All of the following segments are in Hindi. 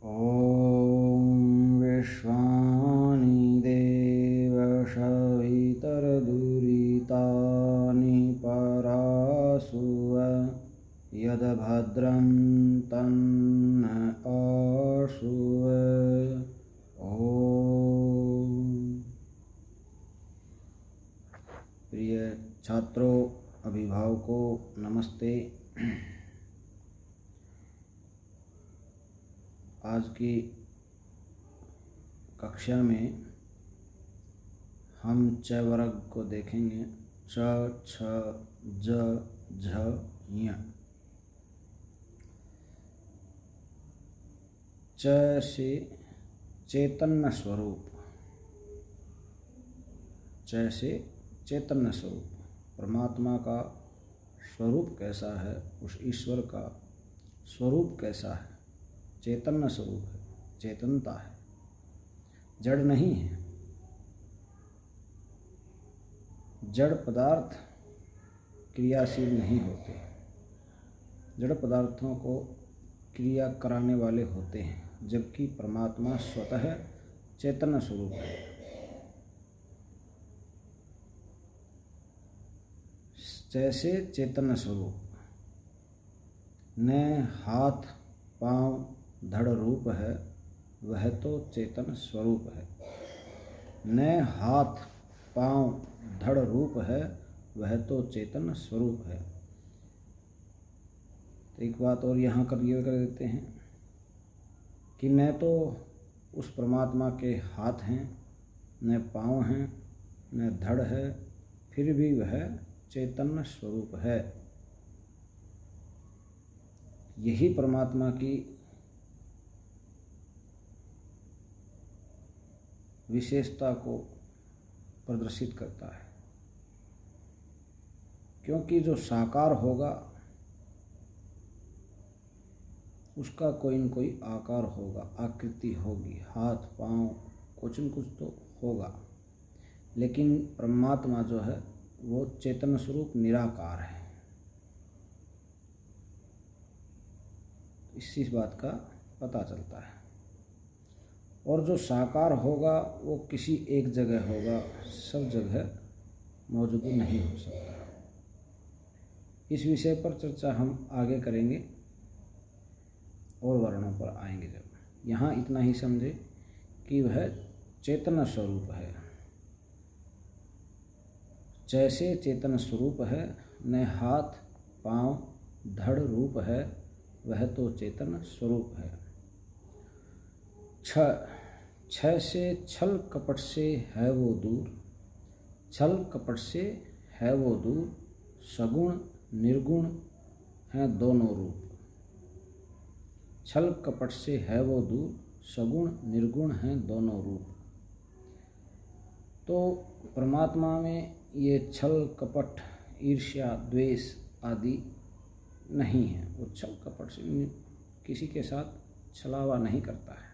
ॐ विश्वानि देव सवितरदुरितानि परासुव यद्भद्रं तन्न आशुव। ओम। प्रिय छात्रों, अभिभावकों, नमस्ते। आज की कक्षा में हम च वर्ग को देखेंगे। च, छ, ज, झ, ञ। च से चैतन्य स्वरूप। च से चैतन्य स्वरूप, परमात्मा का स्वरूप कैसा है, उस ईश्वर का स्वरूप कैसा है। चैतन्य स्वरूप है, चेतनता है, जड़ नहीं है। जड़ पदार्थ क्रियाशील नहीं होते, जड़ पदार्थों को क्रिया कराने वाले होते हैं, जबकि परमात्मा स्वतः चैतन्य स्वरूप है। जैसे चैतन्य स्वरूप, न हाथ पांव धड़ रूप है, वह तो चेतन स्वरूप है। न हाथ पांव धड़ रूप है, वह तो चेतन स्वरूप है। तो एक बात और यहाँ क्लियर कर देते हैं कि न तो उस परमात्मा के हाथ हैं, न पांव हैं, न धड़ है, फिर भी वह चैतन्य स्वरूप है। यही परमात्मा की विशेषता को प्रदर्शित करता है, क्योंकि जो साकार होगा उसका कोई न कोई आकार होगा, आकृति होगी, हाथ पांव कुछ न कुछ तो होगा। लेकिन परमात्मा जो है वो चेतन स्वरूप निराकार है। इसी बात का पता चलता है। और जो साकार होगा वो किसी एक जगह होगा, सब जगह मौजूद नहीं हो सकता। इस विषय पर चर्चा हम आगे करेंगे और वर्णों पर आएंगे जब। यहाँ इतना ही समझे कि वह चेतन स्वरूप है। जैसे चेतन स्वरूप है, न हाथ पांव धड़ रूप है, वह तो चेतन स्वरूप है। छ से छल कपट से है वो दूर, छल कपट से है वो दूर, सगुण निर्गुण हैं दोनों रूप। छल कपट से है वो दूर, सगुण निर्गुण हैं दोनों रूप। तो परमात्मा में ये छल कपट ईर्ष्या द्वेष आदि नहीं है। वो छल कपट से किसी के साथ छलावा नहीं करता है।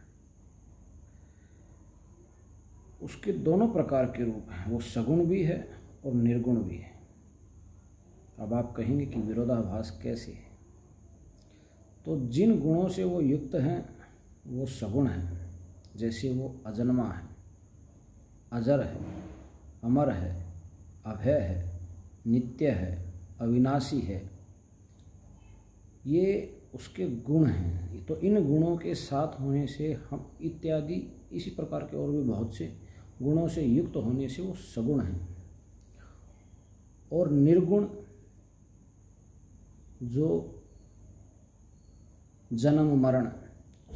उसके दोनों प्रकार के रूप हैं, वो सगुण भी है और निर्गुण भी है। अब आप कहेंगे कि विरोधाभास कैसे है? तो जिन गुणों से वो युक्त हैं वो सगुण हैं। जैसे वो अजन्मा है, अजर है, अमर है, अभय है, नित्य है, अविनाशी है, ये उसके गुण हैं। तो इन गुणों के साथ होने से हम इत्यादि इसी प्रकार के और भी बहुत से गुणों से युक्त होने से वो सगुण हैं। और निर्गुण जो जन्म मरण,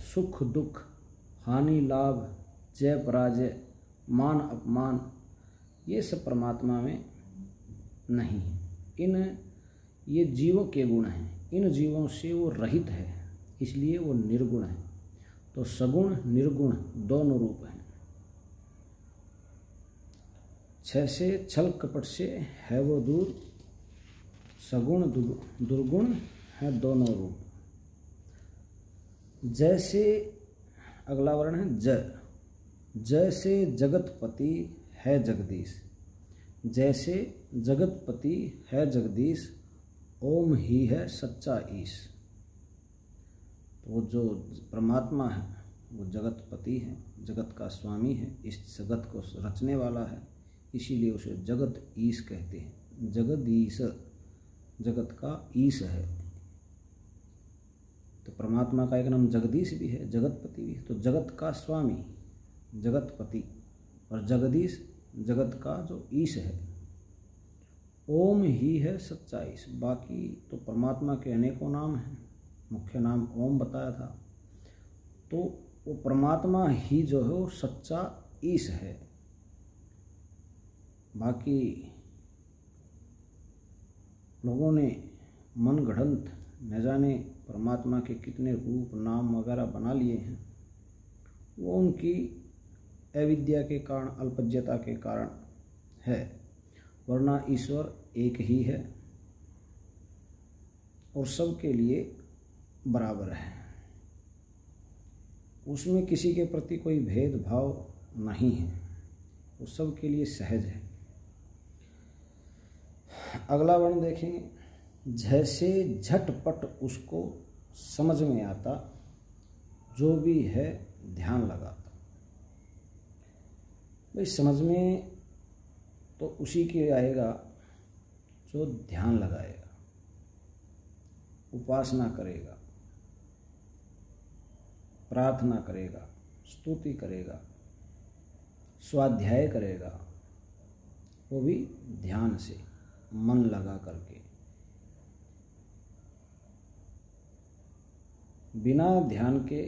सुख दुख, हानि लाभ, जय पराजय, मान अपमान, ये सब परमात्मा में नहीं है। ये जीवों के गुण हैं। इन जीवों से वो रहित है, इसलिए वो निर्गुण है। तो सगुण निर्गुण दोनों रूप हैं। छ से छल कपट से है वो दूर, सगुण दुर्गुण है दोनों रूप। जैसे अगला वर्ण है ज। जैसे जगतपति है जगदीश, जैसे जगतपति है जगदीश, ओम ही है सच्चा ईश। तो जो परमात्मा है वो जगतपति है, जगत का स्वामी है, इस जगत को रचने वाला है, इसीलिए उसे जगत ईश कहते हैं। जगदीश जगत का ईश है। तो परमात्मा का एक नाम जगदीश भी है, जगतपति भी है। तो जगत का स्वामी जगतपति और जगदीश जगत का जो ईश है। ओम ही है सच्चा ईश। बाकी तो परमात्मा के अनेकों नाम हैं, मुख्य नाम ओम बताया था। तो वो परमात्मा ही जो है वो सच्चा ईश है। बाकी लोगों ने मन गढ़ंत न जाने परमात्मा के कितने रूप नाम वगैरह बना लिए हैं। वो उनकी अविद्या के कारण, अल्पज्ञता के कारण है, वरना ईश्वर एक ही है और सबके लिए बराबर है। उसमें किसी के प्रति कोई भेदभाव नहीं है, वो सबके लिए सहज है। अगला वर्ण देखेंगे, जैसे झटपट उसको समझ में आता, जो भी है ध्यान लगाता। भाई समझ में तो उसी के आएगा जो ध्यान लगाएगा, उपासना करेगा, प्रार्थना करेगा, स्तुति करेगा, स्वाध्याय करेगा, वो भी ध्यान से मन लगा करके। बिना ध्यान के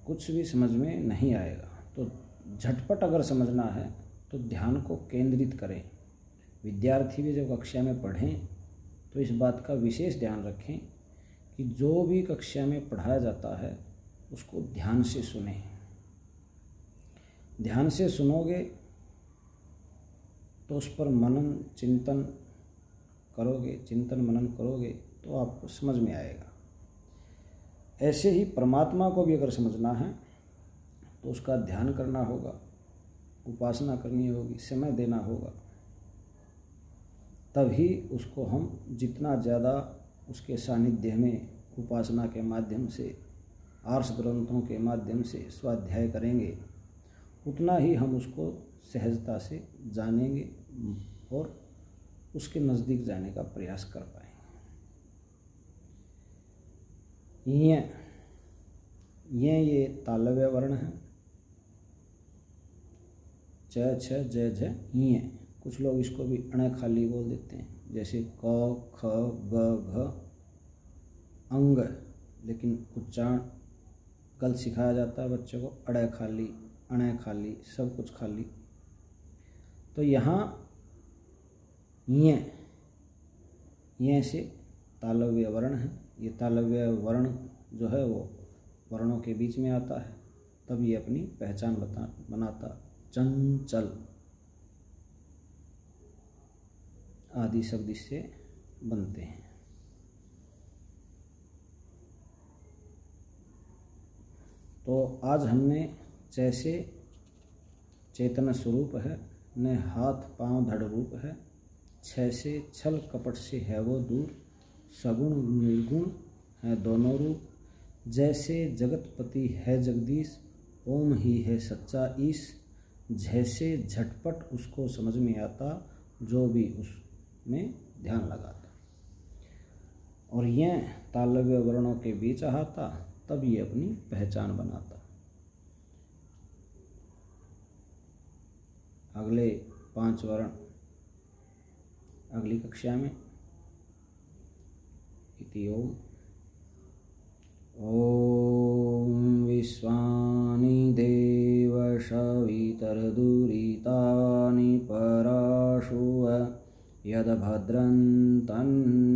कुछ भी समझ में नहीं आएगा। तो झटपट अगर समझना है तो ध्यान को केंद्रित करें। विद्यार्थी भी जब कक्षा में पढ़ें तो इस बात का विशेष ध्यान रखें कि जो भी कक्षा में पढ़ाया जाता है उसको ध्यान से सुनें। ध्यान से सुनोगे तो उस पर मनन चिंतन करोगे, चिंतन मनन करोगे तो आपको समझ में आएगा। ऐसे ही परमात्मा को भी अगर समझना है तो उसका ध्यान करना होगा, उपासना करनी होगी, समय देना होगा। तभी उसको हम जितना ज़्यादा उसके सानिध्य में उपासना के माध्यम से, आर्ष ग्रंथों के माध्यम से स्वाध्याय करेंगे, उतना ही हम उसको सहजता से जानेंगे और उसके नज़दीक जाने का प्रयास कर पाएंगे। ये तालव्य वर्ण है। च छ ज झ ये। कुछ लोग इसको भी अण खाली बोल देते हैं, जैसे क ख ग घ अंग, लेकिन उच्चारण गलत सिखाया जाता है बच्चों को। अड़ खाली, अण खाली, सब कुछ खाली। तो यहाँ ये से तालव्य वर्ण है। ये तालव्य वर्ण जो है वो वर्णों के बीच में आता है, तब ये अपनी पहचान बनाता। चंचल आदि शब्द इससे बनते हैं। तो आज हमने जैसे चेतन स्वरूप है, न हाथ पांव धड़ रूप है, छह से छल कपट से है वो दूर, सगुण निर्गुण है दोनों रूप, जैसे जगतपति है जगदीश, ओम ही है सच्चा ईश, जैसे झटपट उसको समझ में आता, जो भी उसमें ध्यान लगाता। और यह तालव्य वर्णों के बीच आता, तब ये अपनी पहचान बनाता। अगले 5 वर्ण अगली कक्षा में। इति ओम विश्वानि देव सवितर्दुरितानि पराशुव यद्भद्रं तन्न